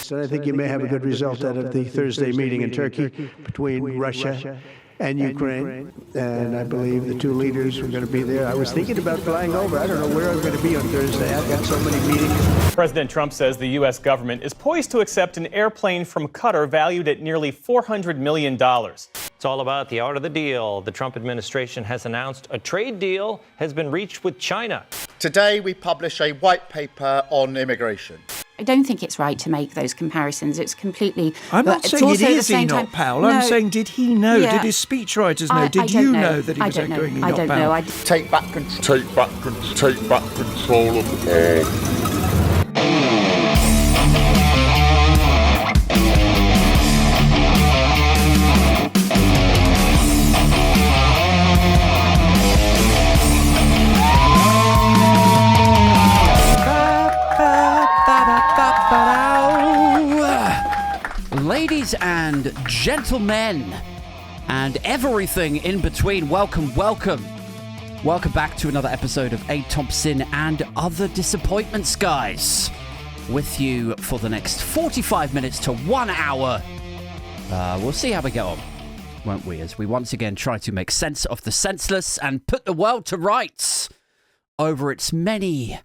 So I think you may have a good result out of the Thursday meeting in Turkey between Russia and Ukraine. And I believe the two leaders were going to be there. I was thinking about flying over. I don't know where I'm going to be on Thursday. I've got so many meetings. President Trump says the U.S. government is poised to accept an airplane from Qatar valued at nearly $400 million. It's all about the art of the deal. The Trump administration has announced a trade deal has been reached with China. Today we publish a white paper on immigration. I don't think it's right to make those comparisons. It's completely... I'm not saying it is Enoch Powell. No, I'm saying, did he know? Yeah. Did his speechwriters know? Did you know that he was echoing Enoch I don't Powell? know. Take back control. Take back control of all. Ladies and gentlemen, and everything in between, welcome back to another episode of A. Thompson and Other Disappointments, guys. With you for the next 45 minutes to 1 hour. We'll see how we get on, won't we, as we once again try to make sense of the senseless and put the world to rights over its many,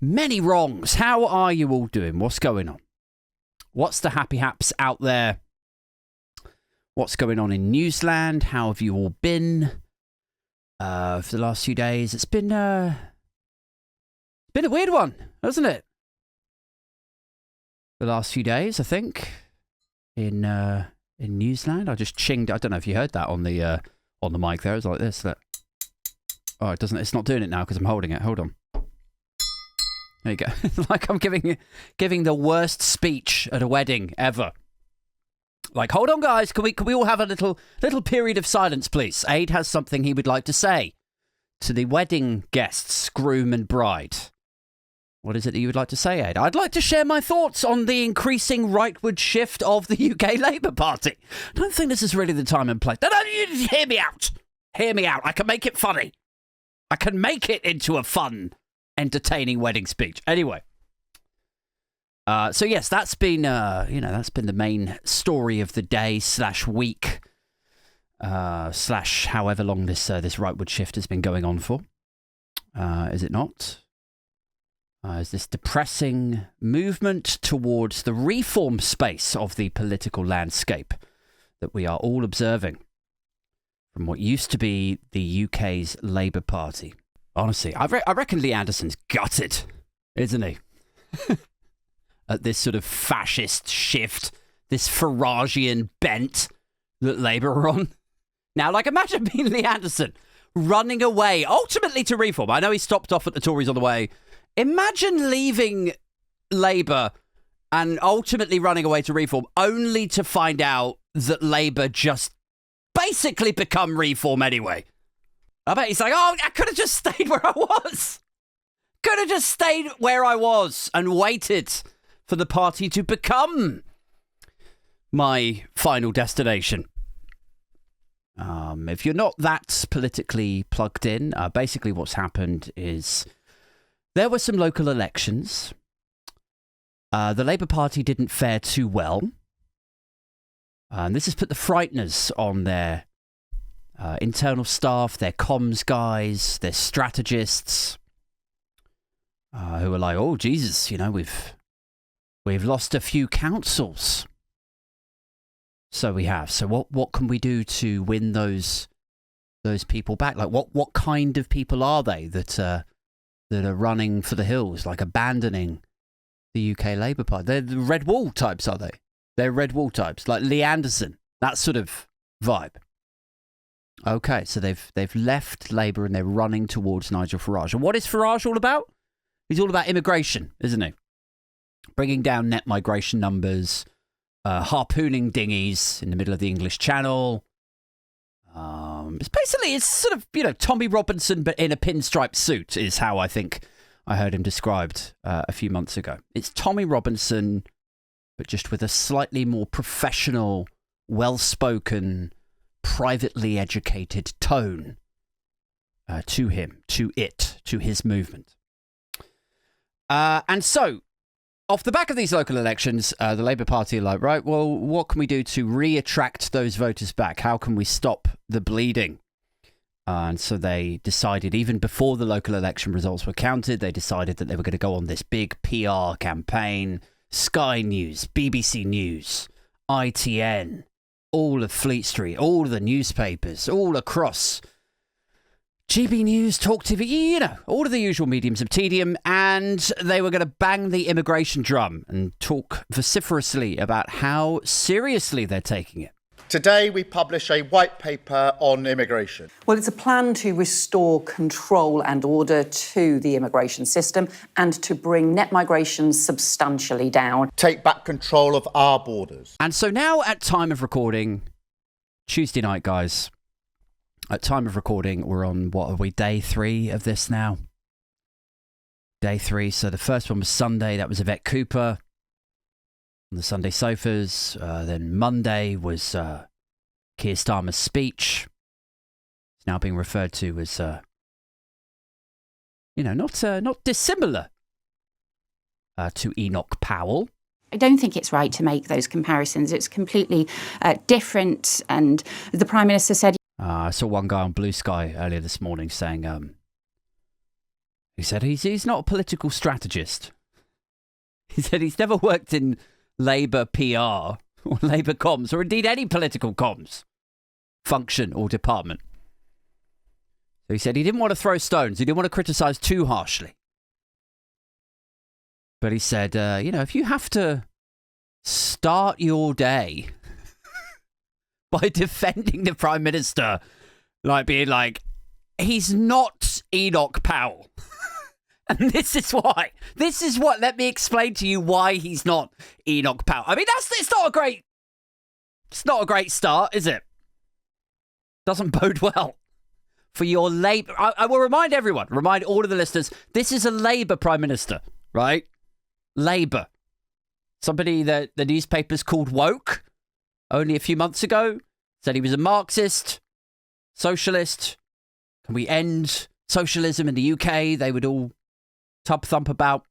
many wrongs. How are you all doing? What's going on? What's the happy haps out there? What's going on in Newsland? How have you all been for the last few days? It's been a weird one, hasn't it? The last few days, I think, in Newsland. I just chinged. I don't know if you heard that on the mic there. It was like this. That. Oh, it doesn't. It's not doing it now because I'm holding it. Hold on. There you go. Like I'm giving the worst speech at a wedding ever. Like, hold on, guys. Can we all have a little period of silence, please? Aid has something he would like to say to the wedding guests, groom and bride. What is it that you would like to say, Aid? I'd like to share my thoughts on the increasing rightward shift of the UK Labour Party. I don't think this is really the time and place. No, you hear me out. Hear me out. I can make it funny. I can make it into a fun, entertaining wedding speech. Anyway. So yes, that's been the main story of the day / week / however long this rightward shift has been going on for. Is it not? Is this depressing movement towards the reform space of the political landscape that we are all observing from what used to be the UK's Labour Party? Honestly, I reckon Lee Anderson's gutted, isn't he? At this sort of fascist shift, this Faragian bent that Labour are on. Now, like, imagine being Lee Anderson running away, ultimately to reform. I know he stopped off at the Tories on the way. Imagine leaving Labour and ultimately running away to reform, only to find out that Labour just basically become reform anyway. I bet he's like, oh, I could have just stayed where I was. Could have just stayed where I was and waited for the party to become my final destination. If you're not that politically plugged in, basically what's happened is there were some local elections. The Labour Party didn't fare too well. And this has put the frighteners on their internal staff, their comms guys, their strategists, who are like, oh, Jesus, we've lost a few councils. So we have. So what can we do to win those people back? Like what kind of people are they that are running for the hills, like abandoning the UK Labour Party? They're the Red Wall types, are they? They're Red Wall types, like Lee Anderson, that sort of vibe. Okay, so they've left Labour and they're running towards Nigel Farage. And what is Farage all about? He's all about immigration, isn't he? Bringing down net migration numbers, harpooning dinghies in the middle of the English Channel. It's sort of, Tommy Robinson, but in a pinstripe suit is how I think I heard him described a few months ago. It's Tommy Robinson, but just with a slightly more professional, well-spoken, privately educated tone to him, to his movement. And so, off the back of these local elections, the Labour Party are like, right, well, what can we do to re-attract those voters back? How can we stop the bleeding? And so they decided, even before the local election results were counted, they decided that they were going to go on this big PR campaign. Sky News, BBC News, ITN, all of Fleet Street, all of the newspapers, all across GB News, Talk TV, you know, all of the usual mediums of tedium, and they were going to bang the immigration drum and talk vociferously about how seriously they're taking it. Today we publish a white paper on immigration. Well, it's a plan to restore control and order to the immigration system and to bring net migration substantially down. Take back control of our borders. And so now, at time of recording, Tuesday night, guys, at time of recording, we're on, what are we, day 3 of this now? Day 3. So the first one was Sunday. That was Yvette Cooper on the Sunday sofas. Then Monday was Keir Starmer's speech. It's now being referred to as, not dissimilar to Enoch Powell. I don't think it's right to make those comparisons. It's completely different. And the Prime Minister said... I saw one guy on Blue Sky earlier this morning saying, he said he's not a political strategist. He said he's never worked in Labour PR or Labour comms, or indeed any political comms function or department. So he said he didn't want to throw stones. He didn't want to criticise too harshly. But he said, if you have to start your day by defending the Prime Minister, like being like, he's not Enoch Powell. And this is why. This is what, let me explain to you why he's not Enoch Powell. I mean, it's not a great start, is it? Doesn't bode well for your Labour. I will remind all of the listeners, this is a Labour Prime Minister, right? Labour. Somebody that the newspapers called woke only a few months ago, said he was a Marxist, socialist. Can we end socialism in the UK? They would all tub thump about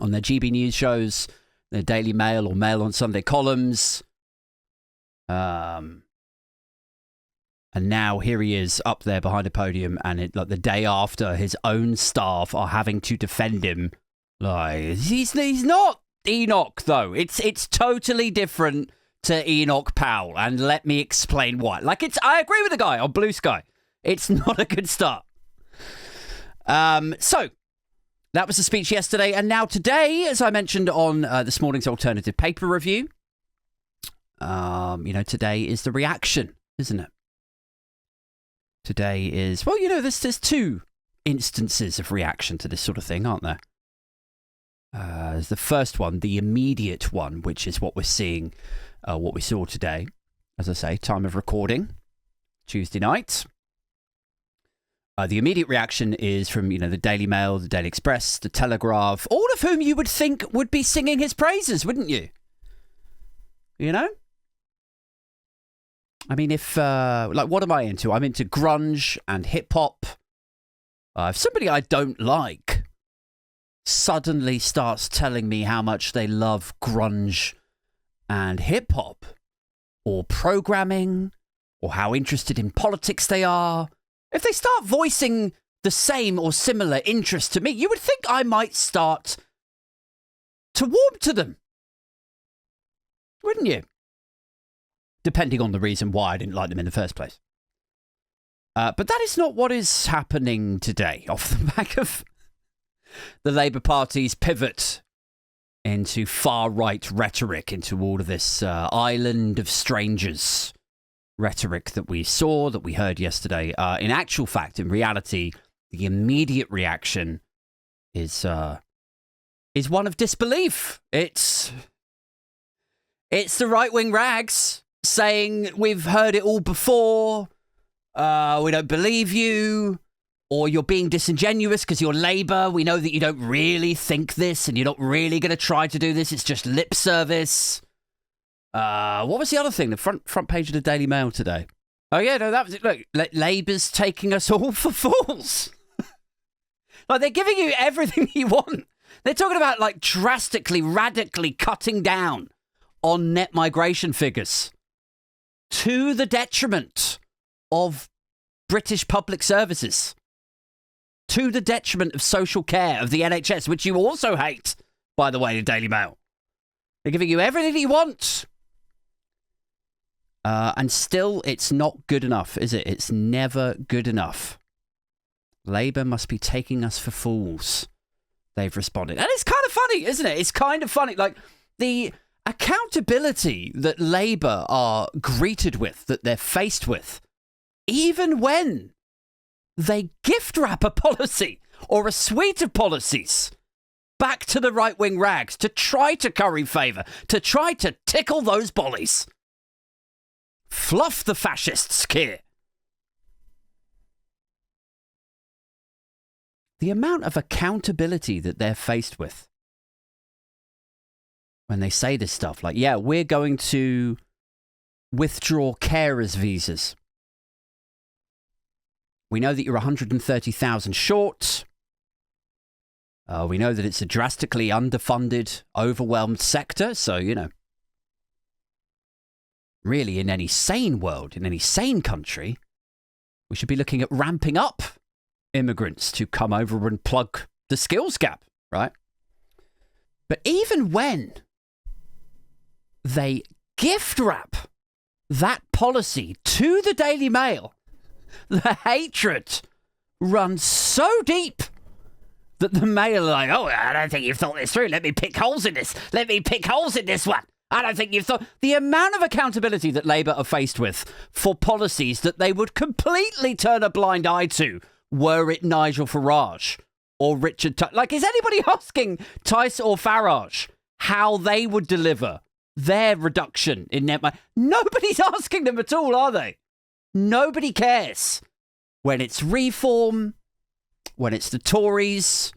on their GB News shows, their Daily Mail or Mail on Sunday columns. And now here he is up there behind a podium, and like the day after, his own staff are having to defend him. Like, he's not Enoch, though. It's totally different to Enoch Powell, and let me explain why. I agree with the guy on Blue Sky. It's not a good start. So that was the speech yesterday, and now today, as I mentioned on this morning's alternative paper review, today is the reaction, isn't it? Today is, there's 2 instances of reaction to this sort of thing, aren't there? There's the first one, the immediate one, which is what we're seeing, what we saw today. As I say, time of recording, Tuesday night. The immediate reaction is from, the Daily Mail, the Daily Express, the Telegraph, all of whom you would think would be singing his praises, wouldn't you? I mean, if, what am I into? I'm into grunge and hip-hop. If somebody I don't like suddenly starts telling me how much they love grunge and hip-hop, or programming, or how interested in politics they are, if they start voicing the same or similar interest to me, you would think I might start to warm to them. Wouldn't you? Depending on the reason why I didn't like them in the first place. But that is not what is happening today, off the back of the Labour Party's pivot into far-right rhetoric, into all of this island of strangers rhetoric that we saw, that we heard yesterday. In actual fact, in reality, the immediate reaction is one of disbelief. It's the right-wing rags saying, we've heard it all before, we don't believe you, or you're being disingenuous because you're Labour. We know that you don't really think this, and you're not really going to try to do this. It's just lip service. What was the other thing? The front page of the Daily Mail today. Oh, yeah, no, that was it. Look, Labour's taking us all for fools. Like, they're giving you everything you want They're talking about like drastically, radically cutting down on net migration figures to the detriment of British public services, to the detriment of social care, of the NHS, which you also hate, by the way, the Daily Mail. They're giving you everything you want. And still, it's not good enough, is it? It's never good enough. Labour must be taking us for fools, they've responded. And it's kind of funny, isn't it? It's kind of funny. Like, the accountability that Labour are greeted with, that they're faced with, even when they gift wrap a policy or a suite of policies back to the right-wing rags to try to curry favour, to try to tickle those bollies. Fluff the fascists, Keir. The amount of accountability that they're faced with when they say this stuff, like, yeah, we're going to withdraw carers' visas. We know that you're 130,000 short. We know that it's a drastically underfunded, overwhelmed sector. So, you know, really in any sane world, in any sane country, we should be looking at ramping up immigrants to come over and plug the skills gap, right? But even when they gift wrap that policy to the Daily Mail, the hatred runs so deep that the Mail are like, oh, I don't think you've thought this through. Let me pick holes in this. Let me pick holes in this one. I don't think you've thought... The amount of accountability that Labour are faced with for policies that they would completely turn a blind eye to were it Nigel Farage or Richard... Like, is anybody asking Tice or Farage how they would deliver their reduction in net... Nobody's asking them at all, are they? Nobody cares. When it's Reform, when it's the Tories,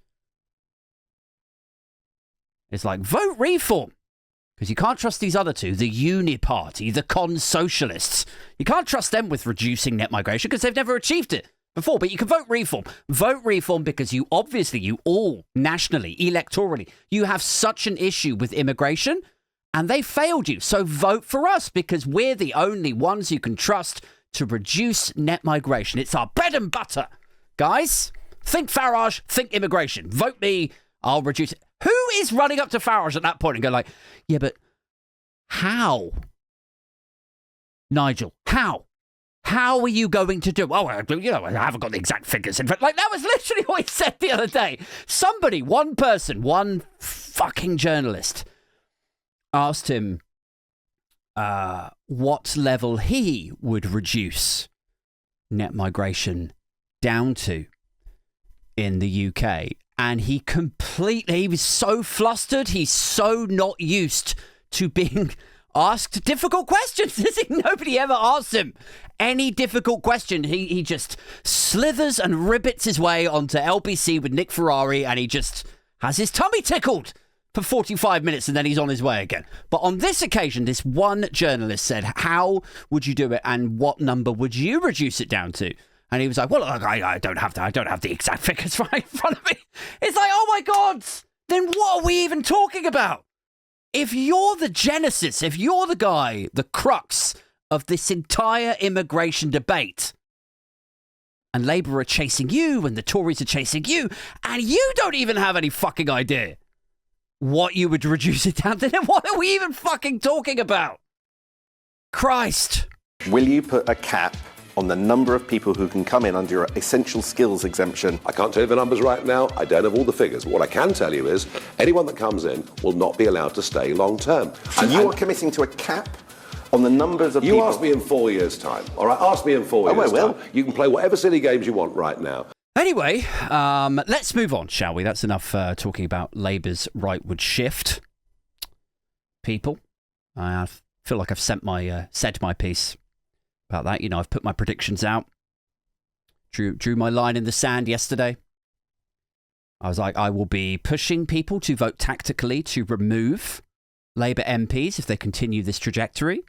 it's like, vote Reform. Because you can't trust these other two, the Uni Party, the Con Socialists. You can't trust them with reducing net migration because they've never achieved it before. But you can vote Reform. Vote Reform because you all nationally, electorally, you have such an issue with immigration and they failed you. So vote for us because we're the only ones you can trust to reduce net migration. It's our bread and butter. Guys, think Farage, think immigration. Vote me, I'll reduce it. Who is running up to Farage at that point and go like, yeah, but how? Nigel, how? How are you going to do? Oh, you know, I haven't got the exact figures. In fact, like, that was literally what he said the other day. Somebody, one person, one fucking journalist asked him what level he would reduce net migration down to in the UK. And he was so flustered. He's so not used to being asked difficult questions. Nobody ever asks him any difficult question. He just slithers and ribbits his way onto LBC with Nick Ferrari and he just has his tummy tickled for 45 minutes and then he's on his way again. But on this occasion, this one journalist said, how would you do it and what number would you reduce it down to? And he was like, well, I don't have the exact figures right in front of me. It's like, oh my God, then what are we even talking about? If you're the genesis, if you're the guy, the crux of this entire immigration debate, and Labour are chasing you and the Tories are chasing you, and you don't even have any fucking idea what you would reduce it down to, then what are we even fucking talking about? Christ. Will you put a cap on the number of people who can come in under your essential skills exemption? I can't tell you the numbers right now. I don't have all the figures. What I can tell you is anyone that comes in will not be allowed to stay long term. So you are committing to a cap on the numbers of people? You ask me in 4 years' time. All right, ask me in 4 years' time. You can play whatever silly games you want right now. Anyway, let's move on, shall we? That's enough talking about Labour's rightward shift. People, I feel like I've said my piece about that. You know, I've put my predictions out. Drew my line in the sand yesterday. I was like, I will be pushing people to vote tactically to remove Labour MPs if they continue this trajectory.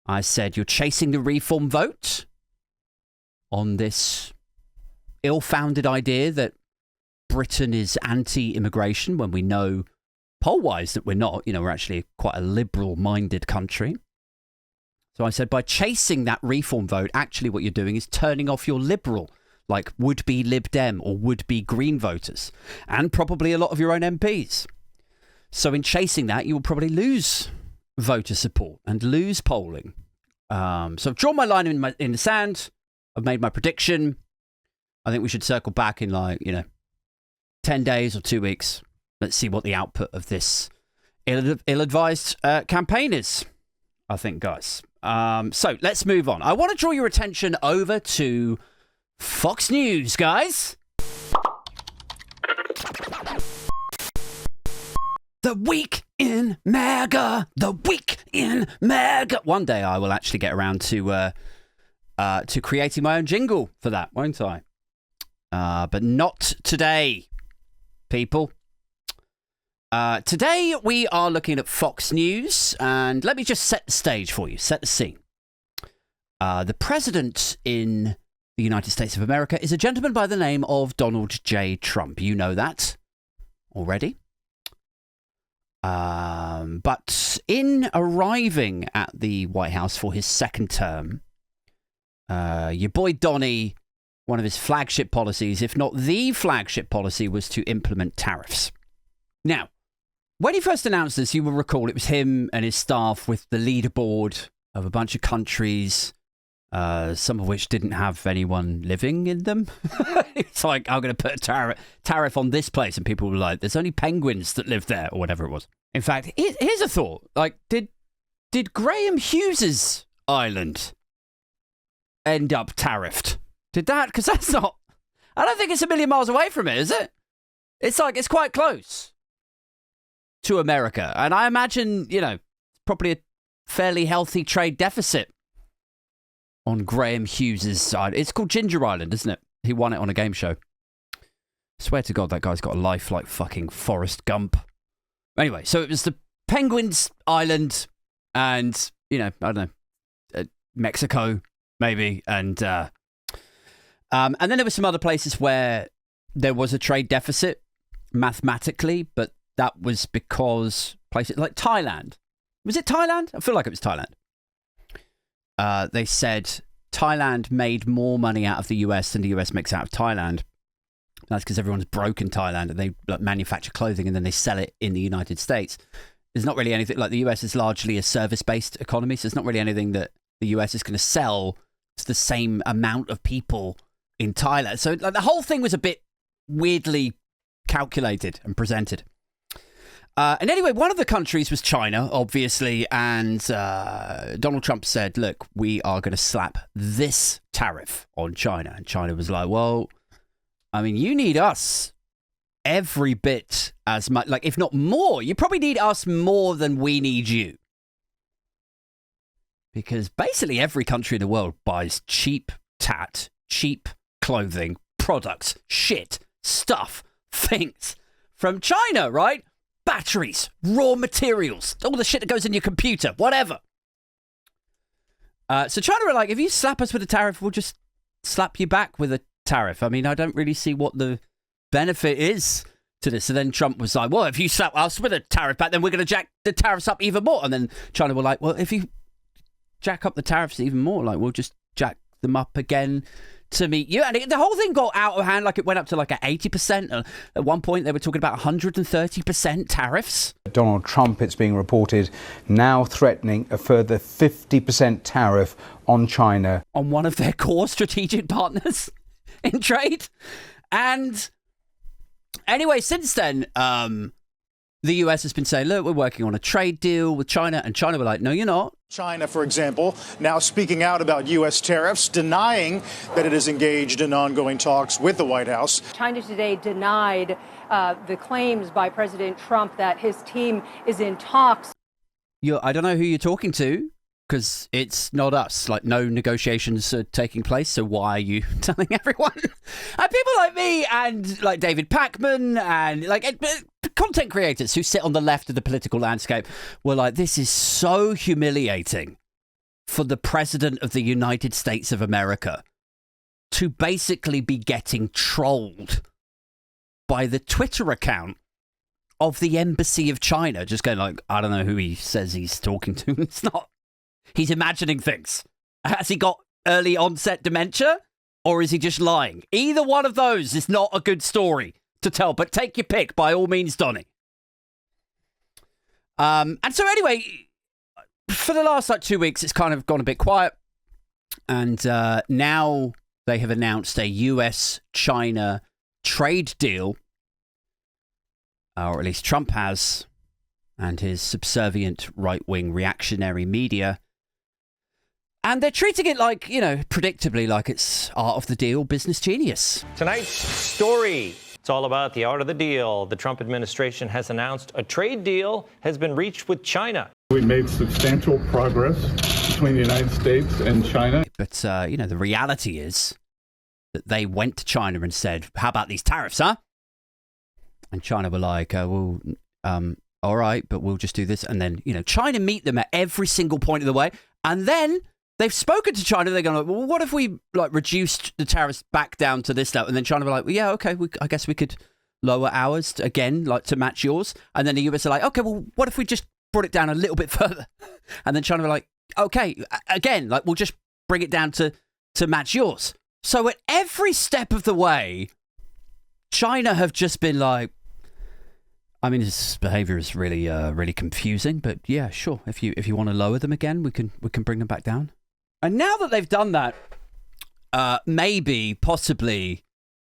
I said, you're chasing the Reform vote on this ill-founded idea that Britain is anti-immigration when we know poll-wise that we're not. You know, we're actually quite a liberal-minded country. So I said, by chasing that reform vote, actually what you're doing is turning off your liberal, like would-be Lib Dem or would-be Green voters, and probably a lot of your own MPs. So in chasing that, you will probably lose voter support and lose polling. So I've drawn my line in the sand. I've made my prediction. I think we should circle back in 10 days or 2 weeks. Let's see what the output of this ill-advised campaign is, I think, guys. So let's move on. I want to draw your attention over to Fox News, guys. The week in MAGA. The week in MAGA. One day I will actually get around to creating my own jingle for that, won't I? But not today, people. Today we are looking at Fox News, and let me just set the stage for you, set the scene. The president in the United States of America is a gentleman by the name of Donald J. Trump. You know that already. But in arriving at the White House for his second term, your boy Donnie, one of his flagship policies, if not the flagship policy, was to implement tariffs. Now, when he first announced this, you will recall it was him and his staff with the leaderboard of a bunch of countries, some of which didn't have anyone living in them. It's like, I'm going to put a tariff on this place, and people were like, there's only penguins that live there, or whatever it was. In fact, here's a thought. Like, did Graham Hughes's island end up tariffed? Did that? Because that's not... I don't think it's a million miles away from it, is it? It's like, it's quite close to America. And I imagine, probably a fairly healthy trade deficit on Graham Hughes's side. It's called Ginger Island, isn't it? He won it on a game show. Swear to God, that guy's got a life like fucking Forrest Gump. Anyway, so it was the Penguins Island and, I don't know, Mexico, maybe. And then there were some other places where there was a trade deficit mathematically, but that was because places like Thailand. Was it Thailand? I feel like it was Thailand. They said Thailand made more money out of the US than the US makes out of Thailand. That's because everyone's broke in Thailand and they manufacture clothing and then they sell it in the United States. There's not really anything, like the US is largely a service-based economy, so there's not really anything that the US is going to sell to the same amount of people in Thailand. So the whole thing was a bit weirdly calculated and presented. And anyway, one of the countries was China, obviously, and Donald Trump said, look, we are going to slap this tariff on China. And China was like, well, I mean, you need us every bit as much, like, if not more. You probably need us more than we need you. Because basically every country in the world buys cheap clothing, products, shit, stuff, things from China, right? Batteries, raw materials, all the shit that goes in your computer, whatever. So China were like, if you slap us with a tariff, we'll just slap you back with a tariff. I mean, I don't really see what the benefit is to this. So then Trump was like, well, if you slap us with a tariff back, then we're going to jack the tariffs up even more. And then China were like, well, if you jack up the tariffs even more, like, we'll just jack them up again to meet you. And the whole thing got out of hand. Like, it went up to like 80%. At one point, they were talking about 130% tariffs. Donald Trump, it's being reported, now threatening a further 50% tariff on China. On one of their core strategic partners in trade. And anyway, since then, the US has been saying, look, we're working on a trade deal with China. And China were like, no, you're not. China, for example, now speaking out about U.S. tariffs, denying that it is engaged in ongoing talks with the White House. China today denied the claims by President Trump that his team is in talks. I don't know who you're talking to, because it's not us. Like, no negotiations are taking place, so why are you telling everyone? And people like me and like David Pakman and like content creators who sit on the left of the political landscape were like, this is so humiliating for the president of the United States of America to basically be getting trolled by the Twitter account of the Embassy of China, just going like, I don't know who he says he's talking to. It's not. He's imagining things. Has he got early onset dementia? Or is he just lying? Either one of those is not a good story to tell, but take your pick by all means, Donny. And so anyway, for the last 2 weeks, it's kind of gone a bit quiet. And now they have announced a US-China trade deal, or at least Trump has, and his subservient right-wing reactionary media. And they're treating it like, predictably, like it's art of the deal, business genius. Tonight's story. It's all about the art of the deal. The Trump administration has announced a trade deal has been reached with China. We made substantial progress between the United States and China. But, the reality is that they went to China and said, how about these tariffs, huh? And China were like, all right, but we'll just do this. And then, China meet them at every single point of the way. And then they've spoken to China. They're going, well, what if we reduced the tariffs back down to this level? And then China were like, well, yeah, okay, I guess we could lower ours again, to match yours. And then the US are like, okay, well, what if we just brought it down a little bit further? And then China were like, okay, again, we'll just bring it down to match yours. So at every step of the way, China have just been like, I mean, his behavior is really, really confusing. But yeah, sure. If you want to lower them again, we can bring them back down. And now that they've done that, possibly,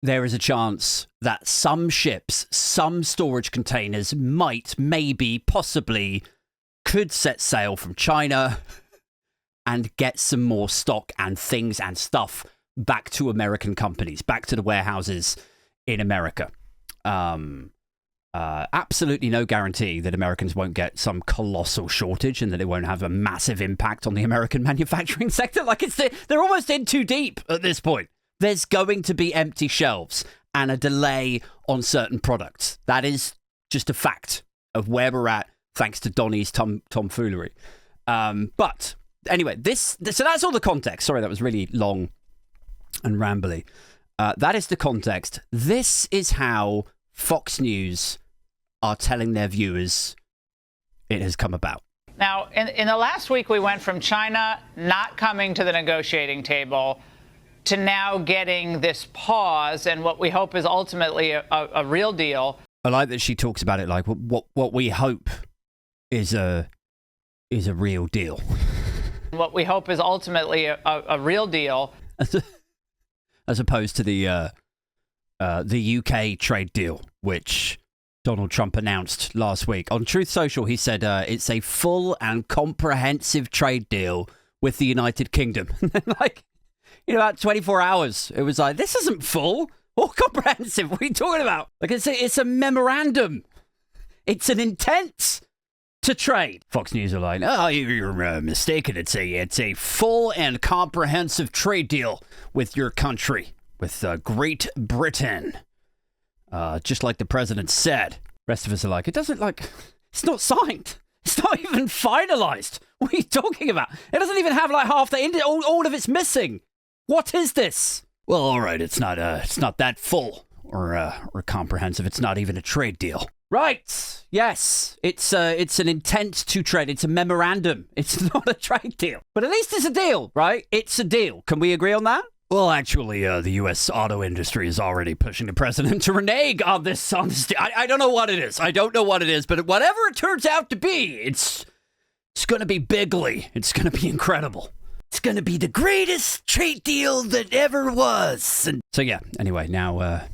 there is a chance that some ships, some storage containers possibly could set sail from China and get some more stock and things and stuff back to American companies, back to the warehouses in America. Absolutely no guarantee that Americans won't get some colossal shortage and that it won't have a massive impact on the American manufacturing sector. They're almost in too deep at this point. There's going to be empty shelves and a delay on certain products. That is just a fact of where we're at, thanks to Donny's tomfoolery. But anyway, so that's all the context. Sorry, that was really long and rambly. That is the context. This is how Fox News are telling their viewers it has come about. Now, in the last week, we went from China not coming to the negotiating table to now getting this pause and what we hope is ultimately a real deal. I like that she talks about it like what we hope is a real deal. What we hope is ultimately a real deal. As opposed to the UK trade deal, which Donald Trump announced last week. On Truth Social, he said it's a full and comprehensive trade deal with the United Kingdom. About 24 hours, it was like, this isn't full or comprehensive. What are you talking about? It's a memorandum. It's an intent to trade. Fox News are like, oh, you're mistaken. It's a full and comprehensive trade deal with your country, with Great Britain. Just like the president said. Rest of us are like, it's not signed. It's not even finalized. What are you talking about? It doesn't even have half the all of it's missing. What is this? Well, all right, it's not that full or comprehensive. It's not even a trade deal. Right. Yes. It's an intent to trade. It's a memorandum. It's not a trade deal. But at least it's a deal, right? It's a deal. Can we agree on that? Well, actually, the U.S. auto industry is already pushing the president to renege on this. I don't know what it is. But whatever it turns out to be, it's going to be bigly. It's going to be incredible. It's going to be the greatest trade deal that ever was. And so, yeah, anyway, now,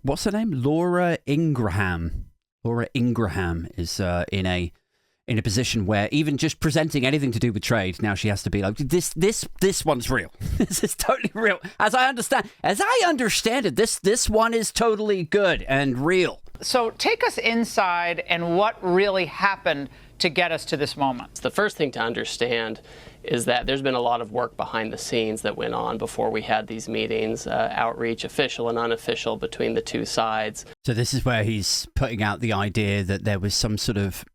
what's her name? Laura Ingraham. Laura Ingraham is in a position where even just presenting anything to do with trade, now she has to be like, this one's real. This is totally real. As I understand it, this one is totally good and real. So take us inside and what really happened to get us to this moment. The first thing to understand is that there's been a lot of work behind the scenes that went on before we had these meetings, outreach, official and unofficial, between the two sides. So this is where he's putting out the idea that there was some sort of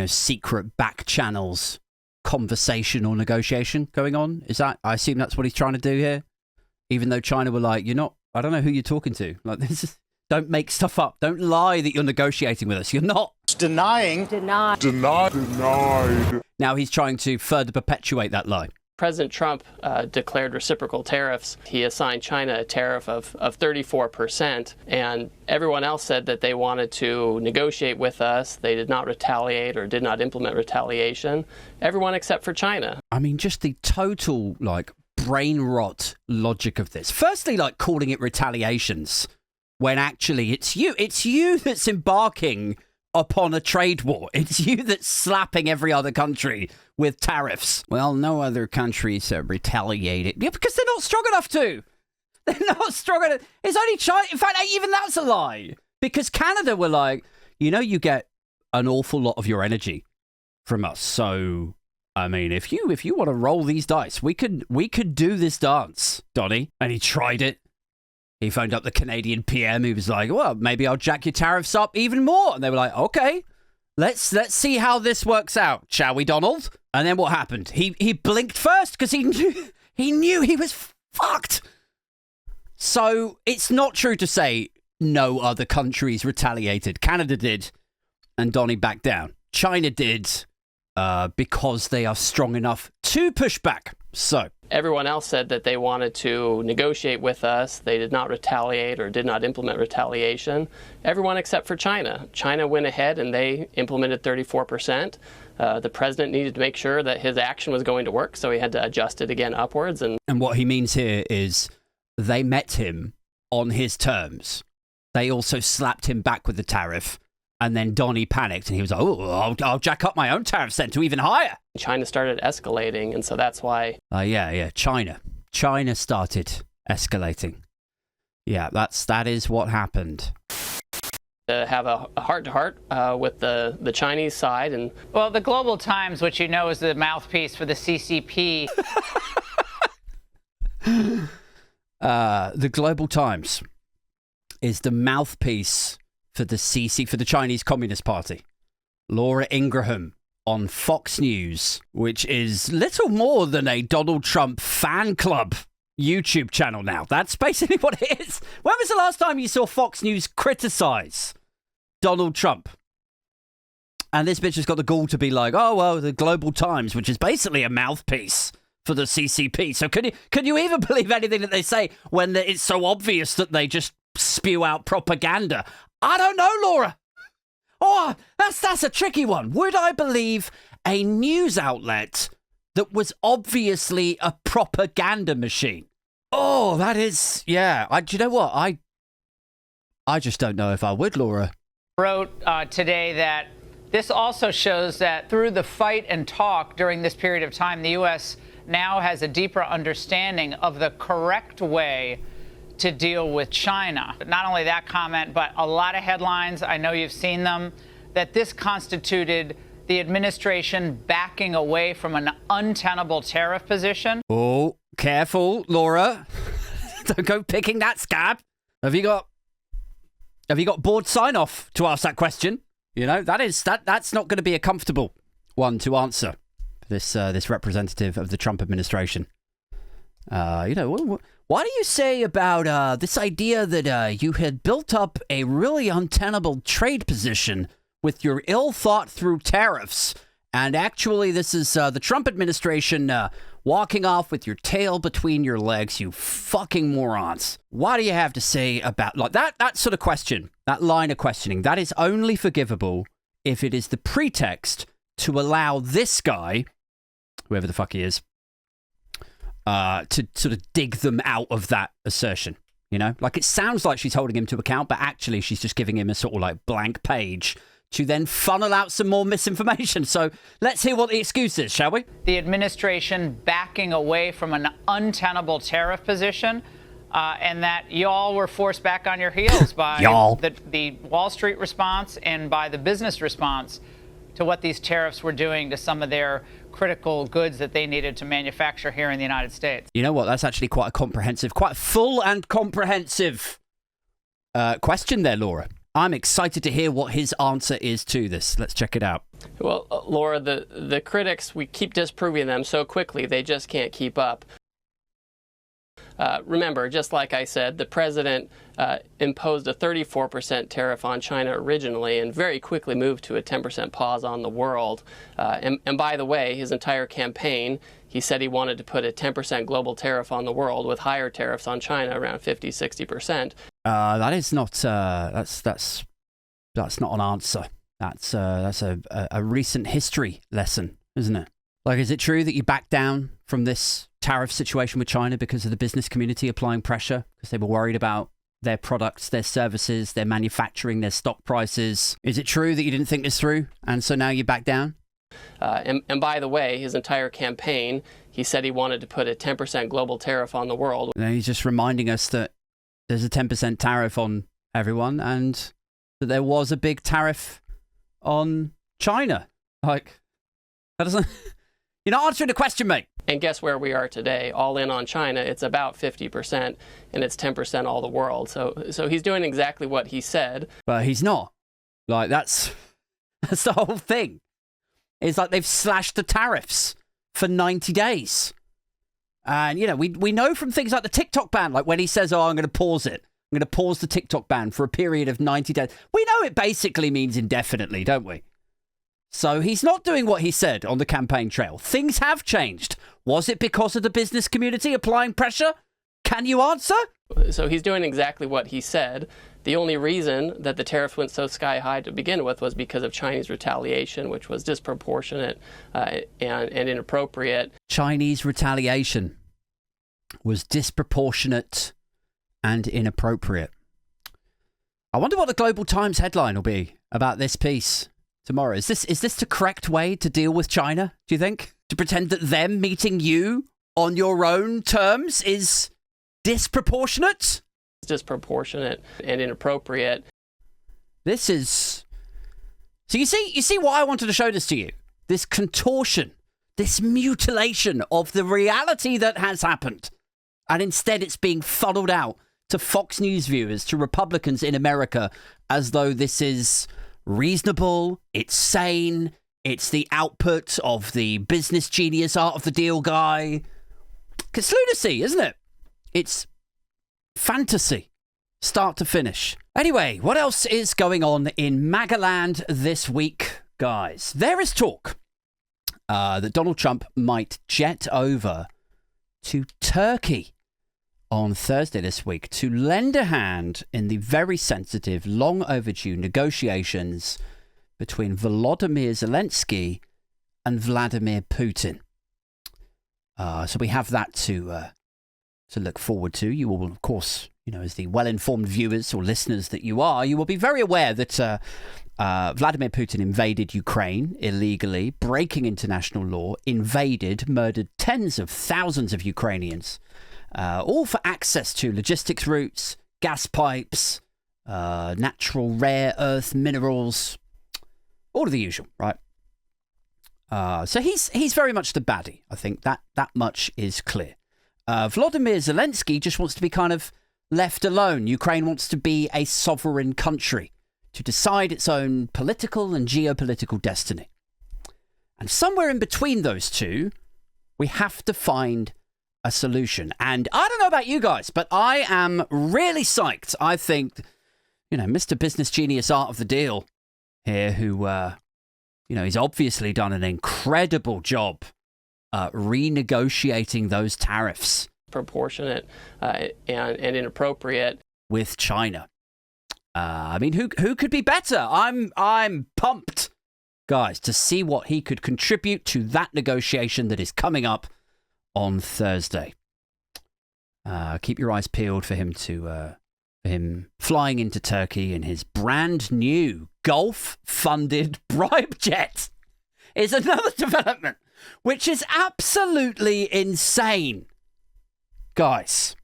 secret back channels conversation or negotiation going on. I assume that's what he's trying to do here? Even though China were like, you're not I don't know who you're talking to. Like, this is, don't make stuff up. Don't lie that you're negotiating with us. You're not. Denying. Denied. Now he's trying to further perpetuate that lie. President Trump declared reciprocal tariffs. He assigned China a tariff of 34%, and everyone else said that they wanted to negotiate with us. They did not retaliate or did not implement retaliation. Everyone except for China. I mean, just the total, like, brain rot logic of this. Firstly, like, calling it retaliations when actually it's you that's embarking upon a trade war. It's you that's slapping every other country with tariffs. Well, no other countries have retaliated. Yeah, because they're not strong enough to. They're not strong enough. It's only China. In fact, even that's a lie. Because Canada were like, you get an awful lot of your energy from us. So, I mean, if you want to roll these dice, we could do this dance, Donnie. And he tried it. He phoned up the Canadian PM. He was like, well, maybe I'll jack your tariffs up even more. And they were like, okay, let's see how this works out, shall we, Donald? And then what happened? He blinked first because he knew he was fucked. So it's not true to say no other countries retaliated. Canada did, and Donnie backed down. China did because they are strong enough to push back. So everyone else said that they wanted to negotiate with us. They did not retaliate or did not implement retaliation. Everyone except for China. China went ahead and they implemented 34%. The president needed to make sure that his action was going to work, so he had to adjust it again upwards. And what he means here is they met him on his terms. They also slapped him back with the tariff. And then Donnie panicked and he was like, oh, I'll jack up my own tariffs then to even higher. China started escalating, and so that's why... Yeah, China. China started escalating. Yeah, that is what happened. To have a heart-to-heart with the Chinese side. And well, the Global Times, which you know is the mouthpiece for the CCP... the Global Times is the mouthpiece for the Chinese Communist Party. Laura Ingraham on Fox News, which is little more than a Donald Trump fan club YouTube channel now. That's basically what it is. When was the last time you saw Fox News criticize Donald Trump? And this bitch has got the gall to be like, oh, well, the Global Times, which is basically a mouthpiece for the CCP. So can you even believe anything that they say when it's so obvious that they just spew out propaganda? I don't know, Laura. Oh, that's a tricky one. Would I believe a news outlet that was obviously a propaganda machine? Oh, that is, yeah. Do you know what? I just don't know if I would, Laura. Wrote today that this also shows that through the fight and talk during this period of time, the U.S. now has a deeper understanding of the correct way to deal with China. But not only that comment, but a lot of headlines, I know you've seen them, that this constituted the administration backing away from an untenable tariff position. Oh, careful, Laura. Don't go picking that scab. Have you got board sign-off to ask that question? That's not going to be a comfortable one to answer. This representative of the Trump administration. What do you say about this idea that you had built up a really untenable trade position with your ill-thought-through tariffs, and actually this is the Trump administration walking off with your tail between your legs, you fucking morons. What do you have to say about that sort of question, that line of questioning? That is only forgivable if it is the pretext to allow this guy, whoever the fuck he is, to sort of dig them out of that assertion. Like it sounds like she's holding him to account, but actually she's just giving him a sort of like blank page to then funnel out some more misinformation. So let's hear what the excuse is, shall we? The administration backing away from an untenable tariff position, and that y'all were forced back on your heels by the Wall Street response and by the business response to what these tariffs were doing to some of their critical goods that they needed to manufacture here in the United States. You know what? That's actually quite a full and comprehensive question there, Laura. I'm excited to hear what his answer is to this. Let's check it out. Well, Laura, the critics, we keep disproving them so quickly, they just can't keep up. Remember, just like I said, the president imposed a 34% tariff on China originally and very quickly moved to a 10% pause on the world. And by the way, his entire campaign, he said he wanted to put a 10% global tariff on the world with higher tariffs on China, around 50, 60%. That is not, that's not an answer. That's a recent history lesson, isn't it? Like, is it true that you backed down from this tariff situation with China because of the business community applying pressure? Because they were worried about their products, their services, their manufacturing, their stock prices. Is it true that you didn't think this through and so now you back down? And by the way, his entire campaign, he said he wanted to put a 10% global tariff on the world. And he's just reminding us that there's a 10% tariff on everyone and that there was a big tariff on China. Like, that doesn't... You're not answering the question, mate. And guess where we are today? All in on China, it's about 50%, and it's 10% all the world. So he's doing exactly what he said. But he's not. Like, that's the whole thing. It's like they've slashed the tariffs for 90 days. And, you know, we know from things like the TikTok ban, like when he says, I'm going to pause it. I'm going to pause the TikTok ban for a period of 90 days. We know it basically means indefinitely, don't we? So he's not doing what he said on the campaign trail. Things have changed. Was it because of the business community applying pressure? Can you answer? So he's doing exactly what he said. The only reason that the tariffs went so sky high to begin with was because of Chinese retaliation, which was disproportionate and inappropriate. Chinese retaliation was disproportionate and inappropriate. I wonder what the Global Times headline will be about this piece tomorrow. Is this the correct way to deal with China, do you think? To pretend that them meeting you on your own terms is disproportionate? It's disproportionate and inappropriate. This is... So you see why I wanted to show this to you? This contortion, this mutilation of the reality that has happened. And instead it's being funneled out to Fox News viewers, to Republicans in America, as though this is reasonable, it's sane, it's the output of the business genius art of the deal guy. It's lunacy, isn't it? It's fantasy, start to finish. Anyway, what else is going on in Magaland this week, guys? There is talk that Donald Trump might jet over to Turkey on Thursday this week to lend a hand in the very sensitive, long overdue negotiations between Volodymyr Zelensky and Vladimir Putin. So we have that to look forward to. You will, of course, you know, as the well-informed viewers or listeners that you are, you will be very aware that Vladimir Putin invaded Ukraine illegally, breaking international law, murdered tens of thousands of Ukrainians. All for access to logistics routes, gas pipes, natural rare earth minerals, all of the usual, right? So he's very much the baddie. I think that much is clear. Volodymyr Zelensky just wants to be kind of left alone. Ukraine wants to be a sovereign country to decide its own political and geopolitical destiny. And somewhere in between those two, we have to find a solution. And I don't know about you guys, but I am really psyched. I think, you know, Mr. Business Genius Art of the Deal here, who, you know, he's obviously done an incredible job renegotiating those tariffs. Proportionate and inappropriate. With China. I mean, who could be better? I'm pumped, guys, to see what he could contribute to that negotiation that is coming up on Thursday. Keep your eyes peeled for him flying into Turkey in his brand new Gulf-funded bribe jet. Is another development, which is absolutely insane, guys.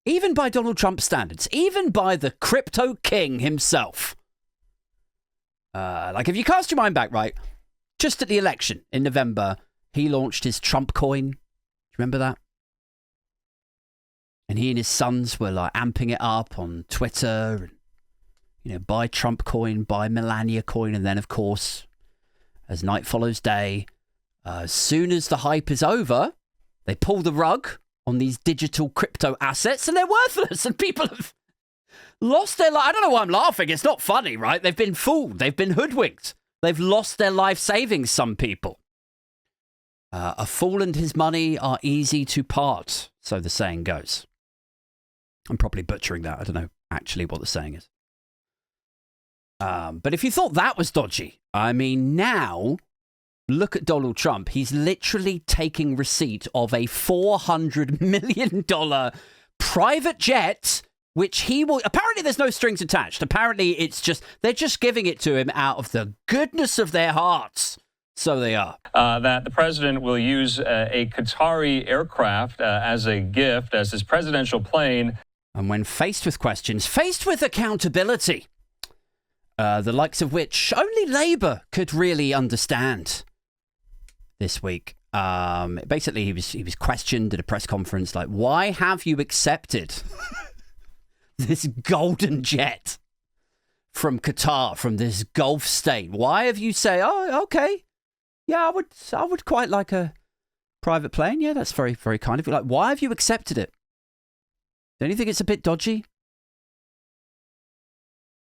Even by Donald Trump standards, even by the crypto king himself. Like, if you cast your mind back, right, just at the election in November, he launched his Trump coin. Do you remember that? And he and his sons were like amping it up on Twitter. And, you know, buy Trump coin, buy Melania coin. And then, of course, as night follows day, as soon as the hype is over, they pull the rug on these digital crypto assets, and they're worthless, and people have lost their life. I don't know why I'm laughing. It's not funny, right? They've been fooled. They've been hoodwinked. They've lost their life savings, some people. A fool and his money are easy to part, so the saying goes. I'm probably butchering that. I don't know actually what the saying is. But if you thought that was dodgy, I mean, now look at Donald Trump. He's literally taking receipt of a $400 million private jet, which he will... Apparently there's no strings attached. Apparently it's just... They're just giving it to him out of the goodness of their hearts. So they are. That the president will use a Qatari aircraft as a gift, as his presidential plane. And when faced with questions, faced with accountability, the likes of which only Labour could really understand this week. Basically, he was questioned at a press conference, like, why have you accepted this golden jet from Qatar, from this Gulf state? Why have you say, oh, okay, yeah, I would quite like a private plane. Yeah, that's very, very kind of you. Like, why have you accepted it? Don't you think it's a bit dodgy?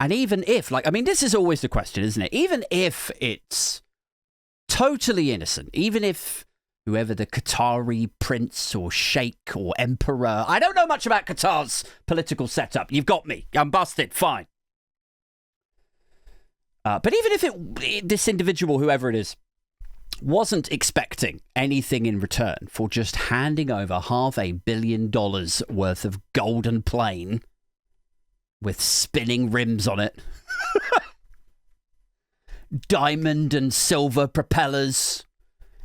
And even if, like, I mean, this is always the question, isn't it? Even if it's totally innocent, even if whoever the Qatari prince or sheikh or emperor, I don't know much about Qatar's political setup. You've got me. I'm busted. Fine. But even if this individual, whoever it is, wasn't expecting anything in return for just handing over $500 million worth of golden plane with spinning rims on it, diamond and silver propellers,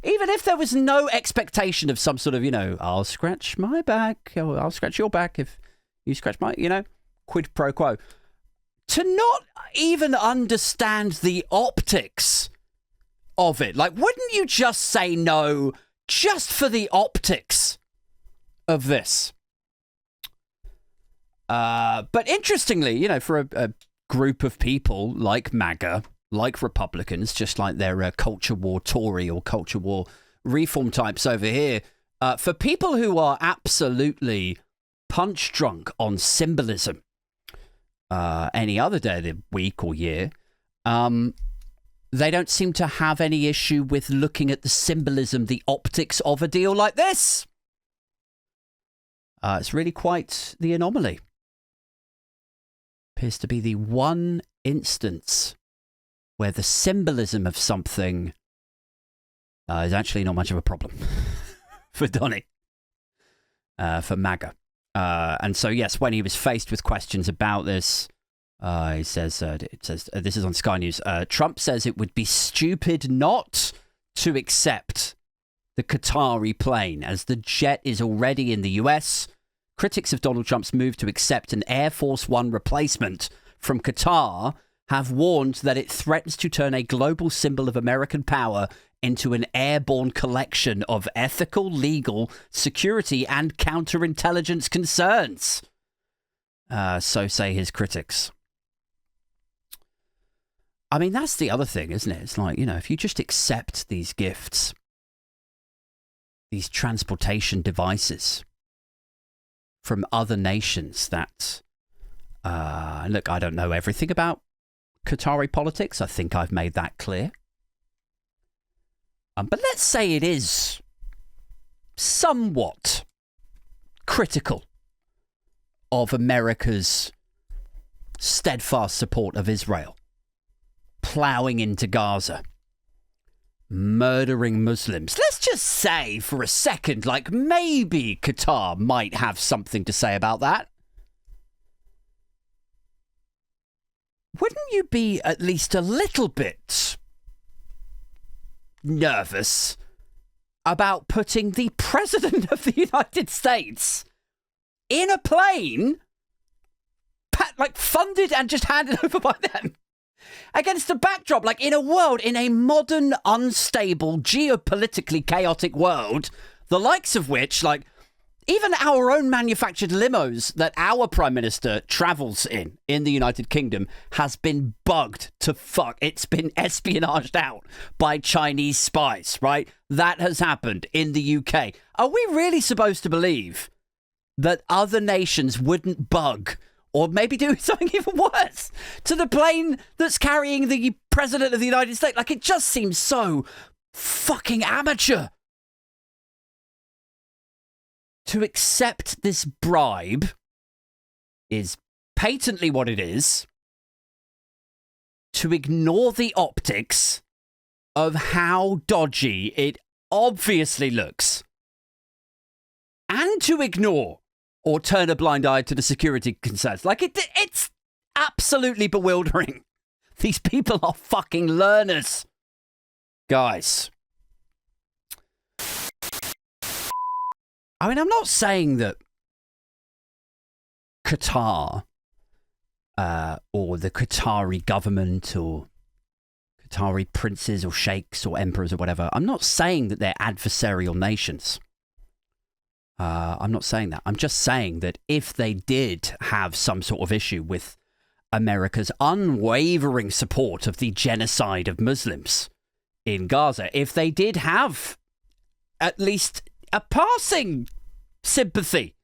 even if there was no expectation of some sort of, I'll scratch my back, or I'll scratch your back if you scratch my, quid pro quo, to not even understand the optics of it. Like, wouldn't you just say no just for the optics of this? But interestingly, for a group of people like MAGA, like Republicans, just like their culture war Tory or culture war reform types over here, for people who are absolutely punch drunk on symbolism any other day of the week or year, they don't seem to have any issue with looking at the symbolism, the optics of a deal like this. It's really quite the anomaly. Appears to be the one instance where the symbolism of something is actually not much of a problem for Donny, for MAGA. And so, yes, when he was faced with questions about this, he says, this is on Sky News, Trump says it would be stupid not to accept the Qatari plane, as the jet is already in the US. Critics of Donald Trump's move to accept an Air Force One replacement from Qatar have warned that it threatens to turn a global symbol of American power into an airborne collection of ethical, legal, security, and counterintelligence concerns. So say his critics. I mean, that's the other thing, isn't it? It's like, if you just accept these gifts, these transportation devices from other nations that, look, I don't know everything about Qatari politics. I think I've made that clear. But let's say it is somewhat critical of America's steadfast support of Israel, ploughing into Gaza, murdering Muslims. Let's just say for a second, like, maybe Qatar might have something to say about that. Wouldn't you be at least a little bit nervous about putting the President of the United States in a plane, funded and just handed over by them, against a backdrop, in a world, in a modern, unstable, geopolitically chaotic world, the likes of which, Even our own manufactured limos that our Prime Minister travels in the United Kingdom has been bugged to fuck. It's been espionaged out by Chinese spies, right? That has happened in the UK. Are we really supposed to believe that other nations wouldn't bug or maybe do something even worse to the plane that's carrying the President of the United States? Like, it just seems so fucking amateur. To accept this bribe is patently what it is. To ignore the optics of how dodgy it obviously looks. And to ignore or turn a blind eye to the security concerns. Like, it's absolutely bewildering. These people are fucking learners. Guys. I mean, I'm not saying that Qatar or the Qatari government or Qatari princes or sheikhs or emperors or whatever, I'm not saying that they're adversarial nations. I'm not saying that. I'm just saying that if they did have some sort of issue with America's unwavering support of the genocide of Muslims in Gaza, if they did have at least a passing sympathy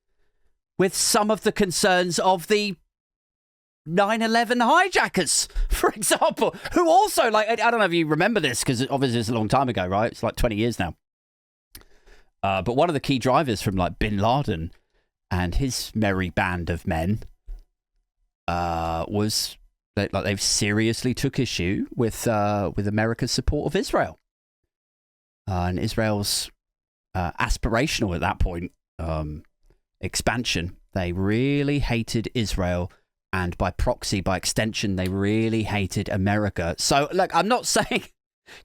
with some of the concerns of the 9/11 hijackers, for example, who also, like, I don't know if you remember this, because obviously it's a long time ago, right? It's like 20 years now. But one of the key drivers from, like, Bin Laden and his merry band of men was that, like, they've seriously took issue with America's support of Israel. And Israel's aspirational at that point expansion. They really hated Israel, and by proxy, by extension, they really hated America. So, like, I'm not saying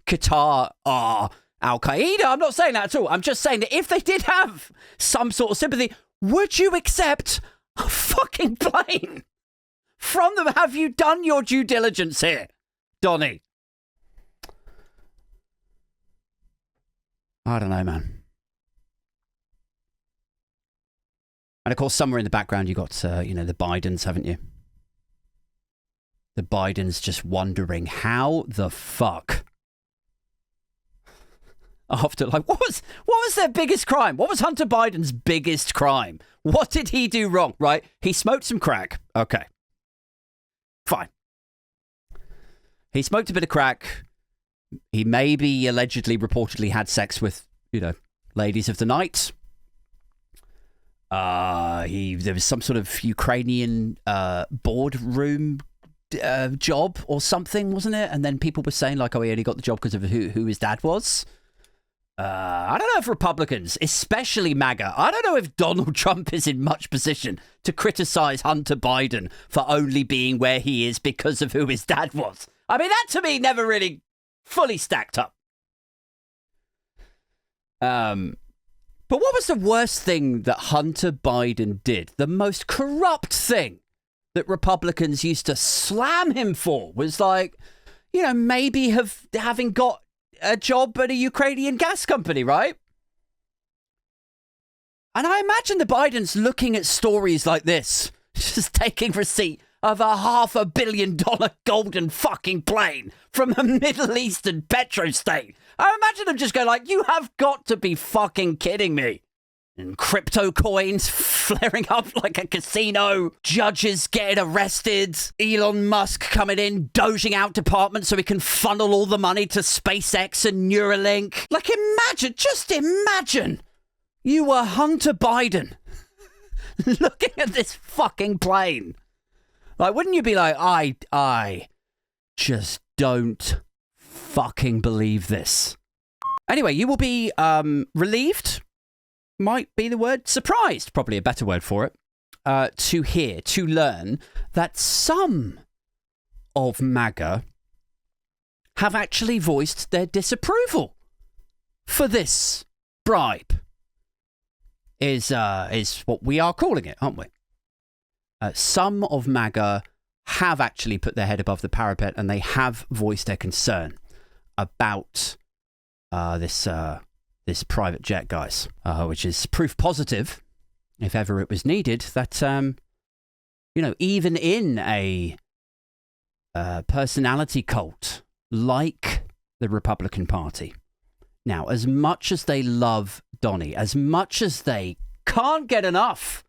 Qatar are Al-Qaeda. I'm not saying that at all. I'm just saying that if they did have some sort of sympathy, would you accept a fucking plane from them? Have you done your due diligence here, Donny? I don't know, man. And of course, somewhere in the background, you got, the Bidens, haven't you? The Bidens just wondering how the fuck. After, like, what was their biggest crime? What was Hunter Biden's biggest crime? What did he do wrong? Right? He smoked some crack. Okay. Fine. He smoked a bit of crack. He maybe allegedly, reportedly had sex with, ladies of the night. There was some sort of Ukrainian boardroom job or something, wasn't it? And then people were saying, like, oh, he only got the job because of who his dad was. I don't know if Republicans, especially MAGA, I don't know if Donald Trump is in much position to criticize Hunter Biden for only being where he is because of who his dad was. I mean, that to me never really fully stacked up. But what was the worst thing that Hunter Biden did? The most corrupt thing that Republicans used to slam him for was, like, maybe having got a job at a Ukrainian gas company, right? And I imagine the Bidens looking at stories like this, just taking receipt of a $500 million golden fucking plane from a Middle Eastern petrostate. I imagine them just going like, you have got to be fucking kidding me. And crypto coins flaring up like a casino. Judges getting arrested. Elon Musk coming in, doging out departments so he can funnel all the money to SpaceX and Neuralink. Like, just imagine you were Hunter Biden looking at this fucking plane. Like, wouldn't you be like, I just don't fucking believe this. Anyway, you will be relieved, might be the word, surprised, probably a better word for it, to learn that some of MAGA have actually voiced their disapproval for this bribe, is what we are calling it, aren't we? Some of MAGA have actually put their head above the parapet and they have voiced their concern about this private jet, guys, which is proof positive if ever it was needed, that, even in a personality cult like the Republican Party, now, as much as they love Donnie, as much as they can't get enough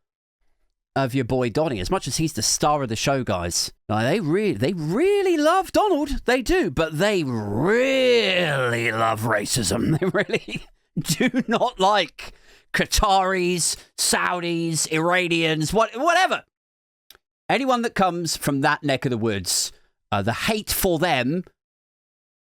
of your boy Donnie, as much as he's the star of the show, guys, they really love Donald. They do, but they really love racism. They really do not like Qataris, Saudis, Iranians, whatever. Anyone that comes from that neck of the woods, the hate for them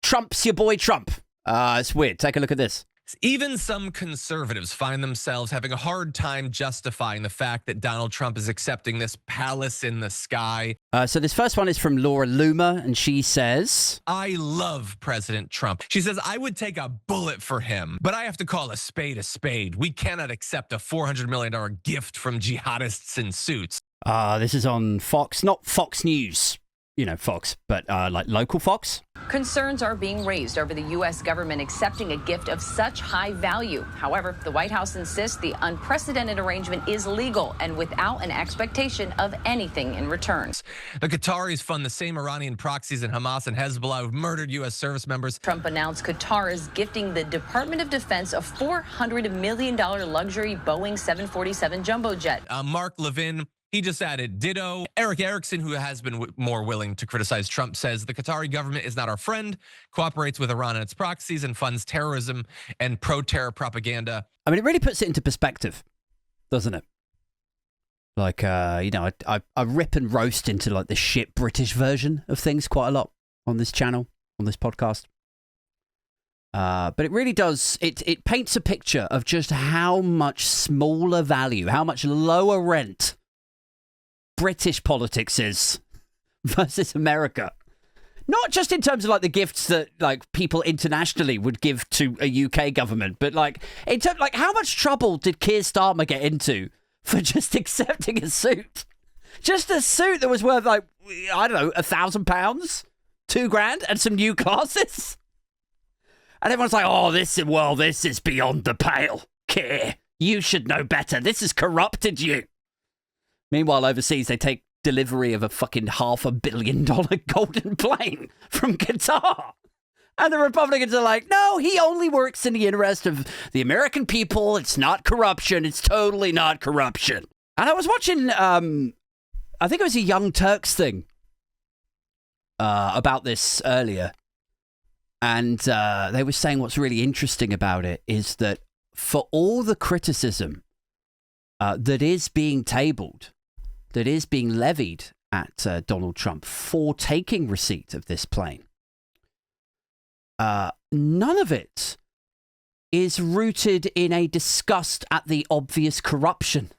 trumps your boy Trump. It's weird. Take a look at this. Even some conservatives find themselves having a hard time justifying the fact that Donald Trump is accepting this palace in the sky. So this first one is from Laura Loomer, and she says, I love President Trump. She says, I would take a bullet for him, but I have to call a spade a spade. We cannot accept a $400 million gift from jihadists in suits. This is on Fox, not Fox News. Fox, but like local Fox. Concerns are being raised over the U.S. government accepting a gift of such high value. However, the White House insists the unprecedented arrangement is legal and without an expectation of anything in return. The Qataris fund the same Iranian proxies in Hamas and Hezbollah who've murdered U.S. service members. Trump announced Qatar is gifting the Department of Defense a $400 million luxury Boeing 747 jumbo jet. Mark Levin, he just added ditto. Eric Erickson, who has been more willing to criticize Trump, says the Qatari government is not our friend, cooperates with Iran and its proxies, and funds terrorism and pro-terror propaganda. I mean, it really puts it into perspective, doesn't it? Like, I rip and roast into like the shit British version of things quite a lot on this channel, on this podcast. But it really does, it paints a picture of just how much smaller value, how much lower rent British politics is versus America. Not just in terms of like the gifts that like people internationally would give to a UK government, but like in terms like how much trouble did Keir Starmer get into for just accepting a suit? Just a suit that was worth like, I don't know, £1,000, $2,000 and some new glasses. And everyone's like, oh, this is beyond the pale. Keir, you should know better. This has corrupted you. Meanwhile, overseas, they take delivery of a fucking $500 million golden plane from Qatar. And the Republicans are like, no, he only works in the interest of the American people. It's not corruption. It's totally not corruption. And I was watching, I think it was a Young Turks thing about this earlier. And they were saying what's really interesting about it is that for all the criticism that is being tabled, that is being levied at Donald Trump for taking receipt of this plane, none of it is rooted in a disgust at the obvious corruption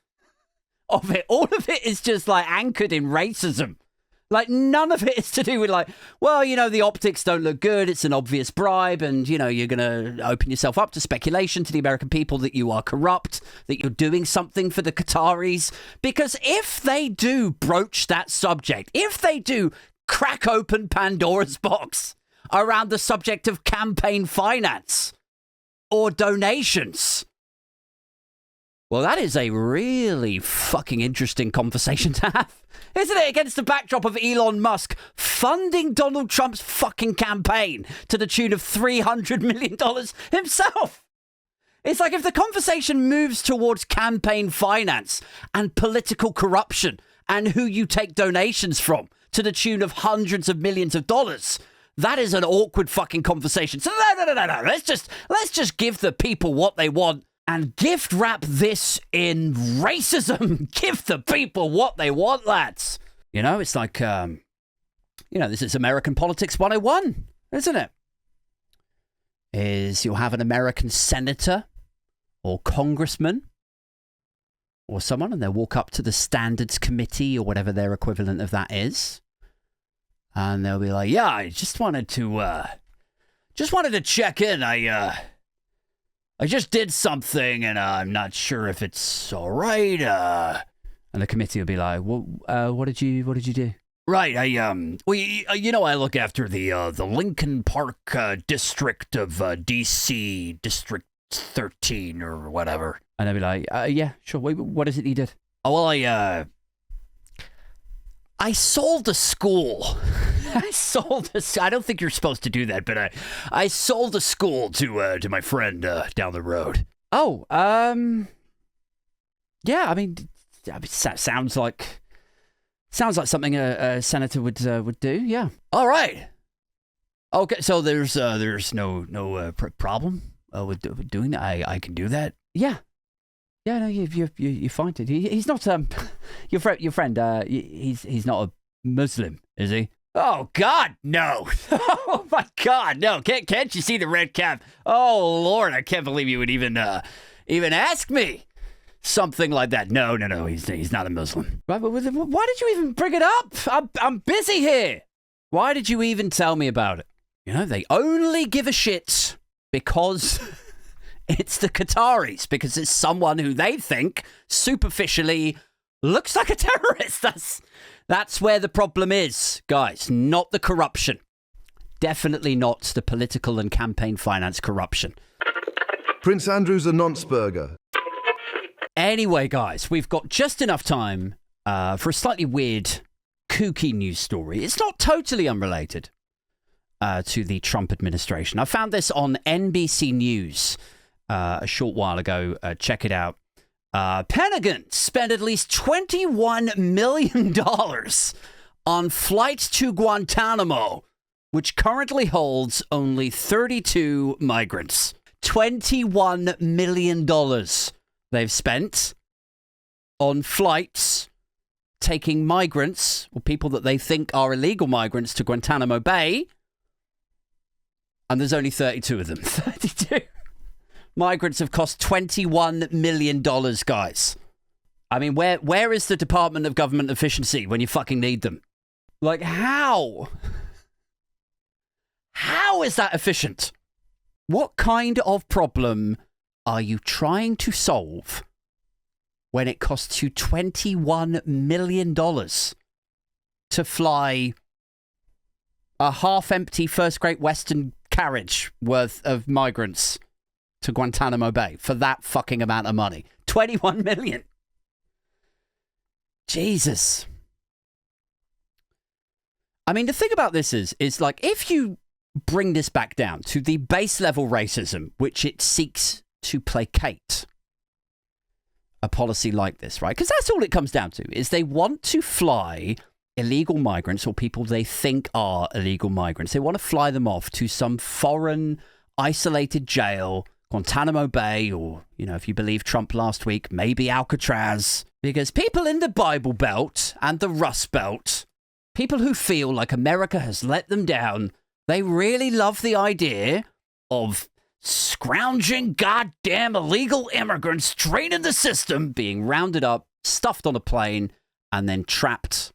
of it. All of it is just like anchored in racism. Like none of it is to do with like, well, the optics don't look good. It's an obvious bribe. And, you're going to open yourself up to speculation to the American people that you are corrupt, that you're doing something for the Qataris. Because if they do broach that subject, if they do crack open Pandora's box around the subject of campaign finance or donations, well, that is a really fucking interesting conversation to have, isn't it? Against the backdrop of Elon Musk funding Donald Trump's fucking campaign to the tune of $300 million himself. It's like if the conversation moves towards campaign finance and political corruption and who you take donations from to the tune of hundreds of millions of dollars, that is an awkward fucking conversation. So no. Let's just give the people what they want and gift wrap this in racism. Give the people what they want, lads. It's like, this is American Politics 101, isn't it? You'll have an American senator or congressman or someone, and they'll walk up to the Standards Committee or whatever their equivalent of that is. And they'll be like, yeah, I just wanted to check in. I just did something, and I'm not sure if it's all right. And the committee will be like, "Well, what did you do?" Right, I look after the Lincoln Park district of D.C. District 13 or whatever. And I'd be like, yeah, sure. Wait, what is it you did? Oh, well, I sold a school. I don't think you're supposed to do that, but I sold a school to my friend down the road. Oh, yeah, I mean, sounds like something a senator would do. Yeah. All right. Okay, so there's no problem with doing that. I can do that. Yeah. Yeah, no, you find it. He's not your friend. He's not a Muslim, is he? Oh God, no! Oh my God, no! Can't you see the red cap? Oh Lord, I can't believe you would even ask me something like that. No, he's not a Muslim. Right, but why did you even bring it up? I'm busy here. Why did you even tell me about it? You know, they only give a shit because it's the Qataris, because it's someone who they think superficially looks like a terrorist. That's where the problem is, guys, not the corruption. Definitely not the political and campaign finance corruption. Prince Andrew's a nonce-burger. Anyway, guys, we've got just enough time for a slightly weird, kooky news story. It's not totally unrelated to the Trump administration. I found this on NBC News a short while ago. Check it out. Pentagon spent at least $21 million on flights to Guantanamo, which currently holds only 32 migrants. $21 million they've spent on flights taking migrants, or people that they think are illegal migrants, to Guantanamo Bay. And there's only 32 of them. 32. Migrants have cost $21 million, guys. I mean, where is the Department of Government Efficiency when you fucking need them? Like, how? How is that efficient? What kind of problem are you trying to solve when it costs you $21 million to fly a half-empty First Great Western carriage worth of migrants to Guantanamo Bay for that fucking amount of money? 21 million. Jesus. I mean, the thing about this is like, if you bring this back down to the base level racism, which it seeks to placate, a policy like this, right? Because that's all it comes down to, is they want to fly illegal migrants, or people they think are illegal migrants. They want to fly them off to some foreign isolated jail, Guantanamo Bay, or, you know, if you believe Trump last week, maybe Alcatraz. Because people in the Bible Belt and the Rust Belt, people who feel like America has let them down, they really love the idea of scrounging goddamn illegal immigrants draining the system, being rounded up, stuffed on a plane, and then trapped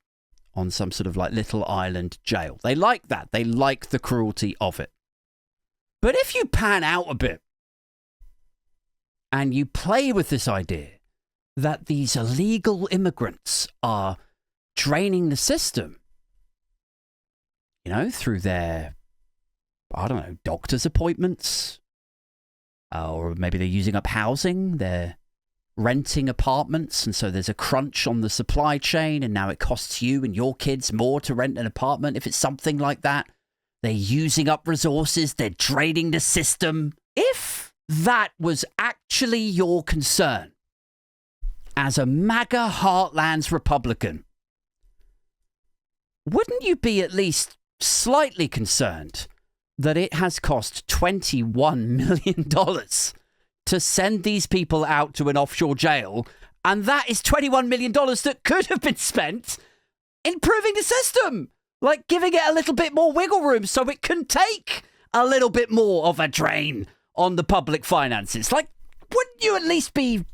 on some sort of like little island jail. They like that. They like the cruelty of it. But if you pan out a bit and you play with this idea that these illegal immigrants are draining the system, you know, through their, I don't know, doctor's appointments, or maybe they're using up housing, they're renting apartments, and so there's a crunch on the supply chain, and now it costs you and your kids more to rent an apartment. If it's something like that, they're using up resources, they're draining the system. If that was actually your concern as a MAGA Heartlands Republican, wouldn't you be at least slightly concerned that it has cost $21 million to send these people out to an offshore jail, and that is $21 million that could have been spent improving the system, like giving it a little bit more wiggle room so it can take a little bit more of a drain on the public finances? Like, wouldn't you at least be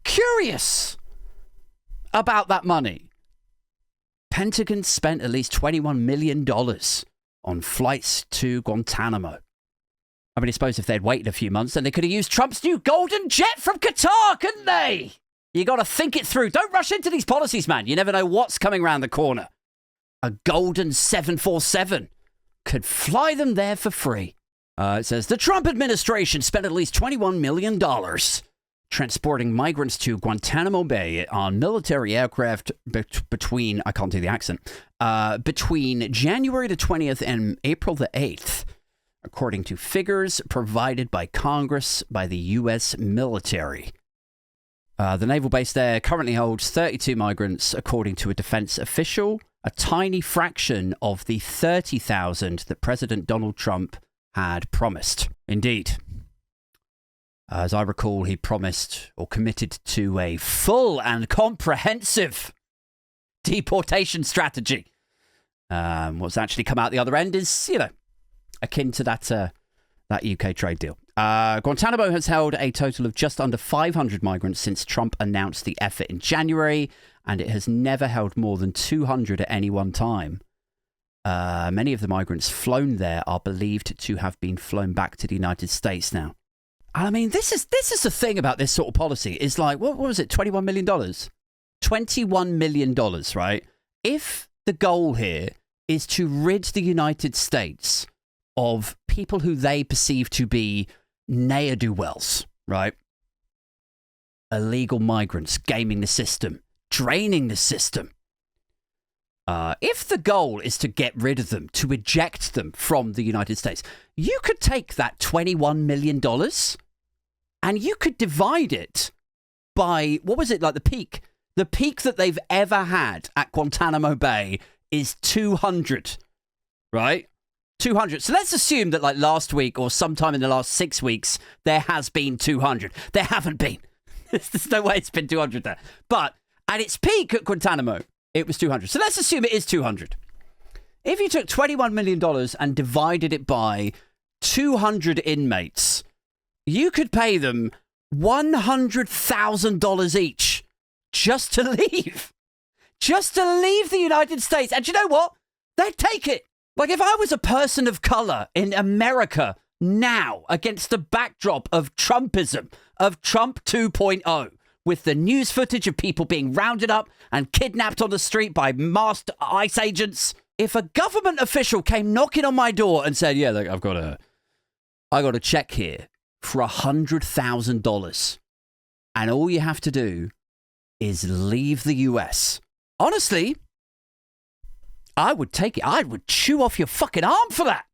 curious about that money? Pentagon spent at least $21 million on flights to Guantanamo. I mean, I suppose if they'd waited a few months, then they could have used Trump's new golden jet from Qatar, couldn't they? You got to think it through. Don't rush into these policies, man. You never know what's coming around the corner. A golden 747 could fly them there for free. It says the Trump administration spent at least $21 million transporting migrants to Guantanamo Bay on military aircraft between, I can't do the accent, between January the 20th and April the 8th, according to figures provided by Congress by the U.S. military. The naval base there currently holds 32 migrants, according to a defense official, a tiny fraction of the 30,000 that President Donald Trump had promised. Indeed. As I recall, he promised or committed to a full and comprehensive deportation strategy. What's actually come out the other end is, akin to that UK trade deal. Guantanamo has held a total of just under 500 migrants since Trump announced the effort in January, and it has never held more than 200 at any one time. Many of the migrants flown there are believed to have been flown back to the United States now. I mean, this is the thing about this sort of policy. Is like, what was it, $21 million? $21 million, right? If the goal here is to rid the United States of people who they perceive to be ne'er-do-wells, right? Illegal migrants gaming the system, draining the system. If the goal is to get rid of them, to eject them from the United States, you could take that $21 million and you could divide it by, what was it, like the peak? The peak that they've ever had at Guantanamo Bay is 200, right? 200. So let's assume that like last week or sometime in the last 6 weeks, there has been 200. There haven't been. There's no way it's been 200 there. But at its peak at Guantanamo, it was 200. So let's assume it is 200. If you took $21 million and divided it by 200 inmates, you could pay them $100,000 each just to leave. Just to leave the United States. And you know what? They'd take it. Like if I was a person of color in America now against the backdrop of Trumpism, of Trump 2.0, with the news footage of people being rounded up and kidnapped on the street by masked ICE agents. If a government official came knocking on my door and said, yeah, look, I got a check here for $100,000 and all you have to do is leave the US. Honestly, I would take it. I would chew off your fucking arm for that.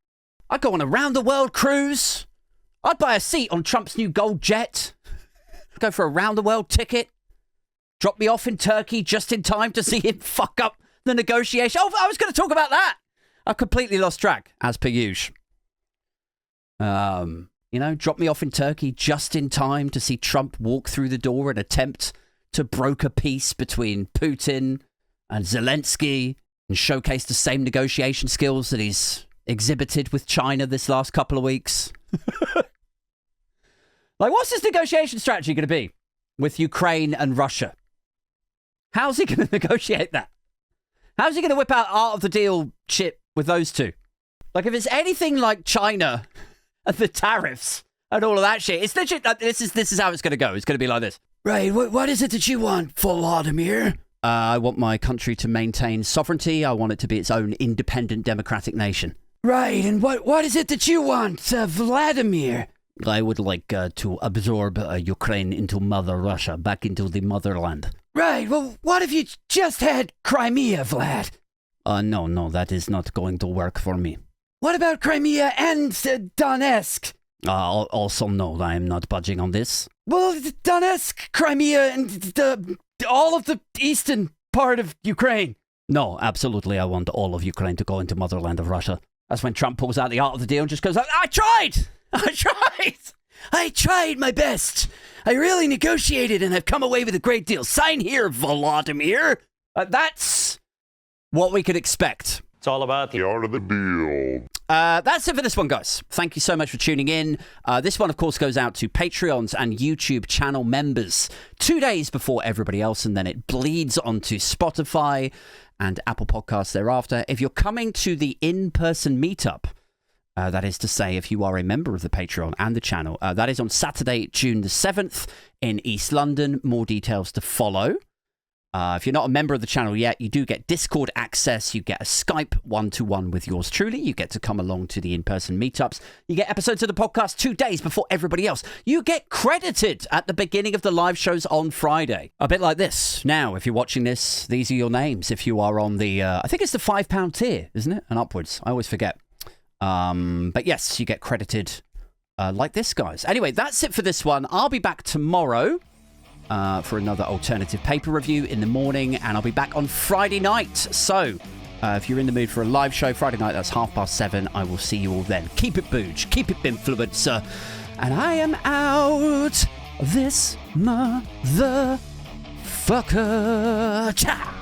I'd go on a round the world cruise. I'd buy a seat on Trump's new gold jet. Go for a round-the-world ticket, drop me off in Turkey just in time to see him fuck up the negotiation. Oh, I was going to talk about that. I completely lost track, as per usual. Drop me off in Turkey just in time to see Trump walk through the door and attempt to broker peace between Putin and Zelensky and showcase the same negotiation skills that he's exhibited with China this last couple of weeks. Like, what's his negotiation strategy going to be with Ukraine and Russia? How's he going to negotiate that? How's he going to whip out art of the deal shit with those two? Like, if it's anything like China and the tariffs and all of that shit, it's legit. This is how it's going to go. It's going to be like this. Right, what is it that you want, Vladimir? I want my country to maintain sovereignty. I want it to be its own independent democratic nation. Right, and what is it that you want, Vladimir? I would like to absorb Ukraine into Mother Russia, back into the motherland. Right, well, what if you just had Crimea, Vlad? No, that is not going to work for me. What about Crimea and Donetsk? Also, no, I am not budging on this. Well, Donetsk, Crimea, and all of the eastern part of Ukraine. No, absolutely, I want all of Ukraine to go into motherland of Russia. That's when Trump pulls out the art of the deal and just goes, I tried my best. I really negotiated and I've come away with a great deal. Sign here, Volodymyr. That's what we could expect. It's all about the art of the deal. That's it for this one, guys. Thank you so much for tuning in. This one, of course, goes out to Patreons and YouTube channel members 2 days before everybody else, and then it bleeds onto Spotify and Apple Podcasts thereafter. If you're coming to the in-person meetup, that is to say, if you are a member of the Patreon and the channel, that is on Saturday, June the 7th in East London. More details to follow. If you're not a member of the channel yet, you do get Discord access. You get a Skype one-to-one with yours truly. You get to come along to the in-person meetups. You get episodes of the podcast 2 days before everybody else. You get credited at the beginning of the live shows on Friday. A bit like this. Now, if you're watching this, these are your names. If you are on the, I think it's the £5 tier, isn't it? And upwards. I always forget. But yes, you get credited like this, guys. Anyway, that's it for this one. I'll be back tomorrow. For another alternative paper review in the morning, and I'll be back on Friday night. So, if you're in the mood for a live show Friday night, that's 7:30. I will see you all then. Keep it booge, keep it influencer, and I am out. This motherfucker. Ciao.